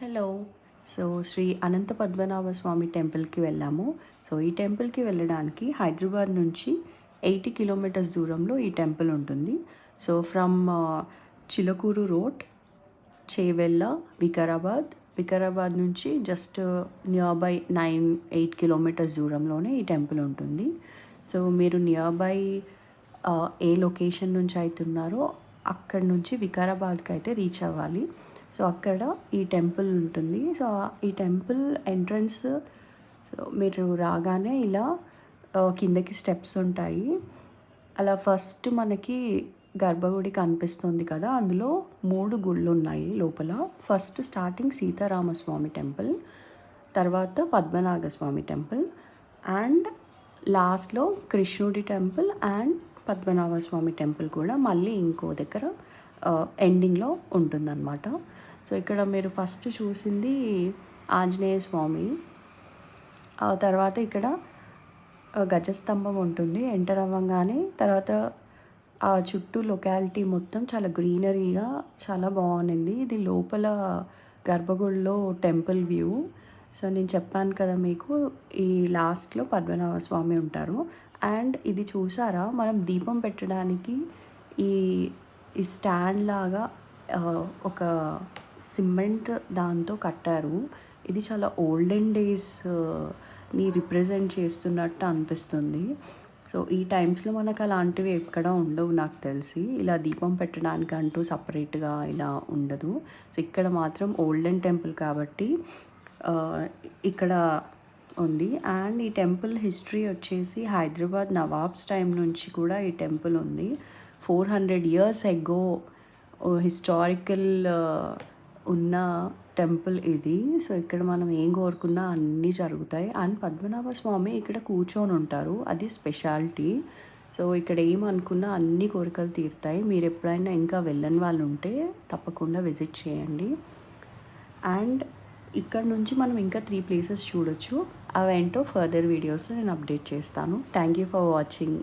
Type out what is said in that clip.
Hello. So, Shri Anantha Padmanabha స్వామి టెంపుల్‌కి వెళ్ళాము. So, ఈ టెంపుల్‌కి వెళ్ళడానికి హైదరాబాద్ నుంచి 80 కిలోమీటర్స్ దూరంలో ఈ టెంపుల్ ఉంటుంది. So, from Chilakuru road, Chevella, Vikarabad. Vikarabad నుంచి జస్ట్ నియర్ బై 8 కిలోమీటర్స్ దూరంలోనే ఈ టెంపుల్ ఉంటుంది. సో, మీరు నియర్ బై ఏ లొకేషన్ నుంచి అయితున్నారో అక్కడి నుంచి వికారాబాద్‌కి అయితే రీచ్ అవ్వాలి. సో, అక్కడ ఈ టెంపుల్ ఉంటుంది. సో, ఈ టెంపుల్ ఎంట్రన్స్, సో మీరు రాగానే ఇలా కిందకి స్టెప్స్ ఉంటాయి. అలా ఫస్ట్ మనకి గర్భగుడి కనిపిస్తుంది కదా! అందులో 3 గుళ్ళున్నాయి లోపల. ఫస్ట్ స్టార్టింగ్ సీతారామస్వామి టెంపుల్, తర్వాత పద్మనాభ స్వామి టెంపుల్ అండ్ లాస్ట్‌లో కృష్ణుడి temple and Padmanabha Swamy temple కూడా మళ్ళీ ఇంకో దగ్గర ఎండింగ్‌లో ఉంటుందన్నమాట. సో, ఇక్కడ మీరు ఫస్ట్ చూసింది ఆంజనేయ స్వామి. ఆ తర్వాత ఇక్కడ గజస్తంభం ఉంటుంది ఎంటర్ అవ్వంగానే. తర్వాత ఆ చుట్టూ లొకాలిటీ మొత్తం చాలా గ్రీనరీగా చాలా బాగుంది. ఇది లోపల గర్భగుడిలో టెంపుల్ వ్యూ. సో, నేను చెప్పాను కదా మీకు, ఈ లాస్ట్‌లో పద్మనాభ స్వామి ఉంటారు. అండ్ ఇది చూసారా, మనం దీపం పెట్టడానికి ఈ ఈ స్టాండ్ లాగా ఒక సిమెంట్ దాంతో కట్టారు. ఇది చాలా ఓల్డెన్ డేస్ ని రిప్రజెంట్ చేస్తున్నట్టు అనిపిస్తుంది. సో, ఈ టైమ్స్‌లో మనకు అలాంటివి ఎక్కడ ఉండవు నాకు తెలిసి. ఇలా దీపం పెట్టడానికి అంటూ సపరేట్‌గా ఇలా ఉండదు. సో, ఇక్కడ మాత్రం ఓల్డెన్ టెంపుల్ కాబట్టి ఇక్కడ ఉంది. అండ్ ఈ టెంపుల్ హిస్టరీ వచ్చేసి హైదరాబాద్ నవాబ్స్ టైం నుంచి కూడా ఈ టెంపుల్ ఉంది. 400 ఇయర్స్ ఎగో హిస్టారికల్ ఉన్న టెంపుల్ ఇది. సో, ఇక్కడ మనం ఏం కోరుకున్నా అన్నీ జరుగుతాయి. అండ్ పద్మనాభ స్వామి ఇక్కడ కూర్చొని ఉంటారు, అది స్పెషాలిటీ. సో, ఇక్కడ ఏమనుకున్నా అన్ని కోరికలు తీరుతాయి. మీరు ఎప్పుడైనా ఇంకా వెళ్ళని వాళ్ళు ఉంటే తప్పకుండా విజిట్ చేయండి. అండ్ ఇక్కడ నుంచి మనం ఇంకా 3 ప్లేసెస్ చూడొచ్చు. అవేంటో ఫర్దర్ వీడియోస్లో నేను అప్డేట్ చేస్తాను. Thank you for watching.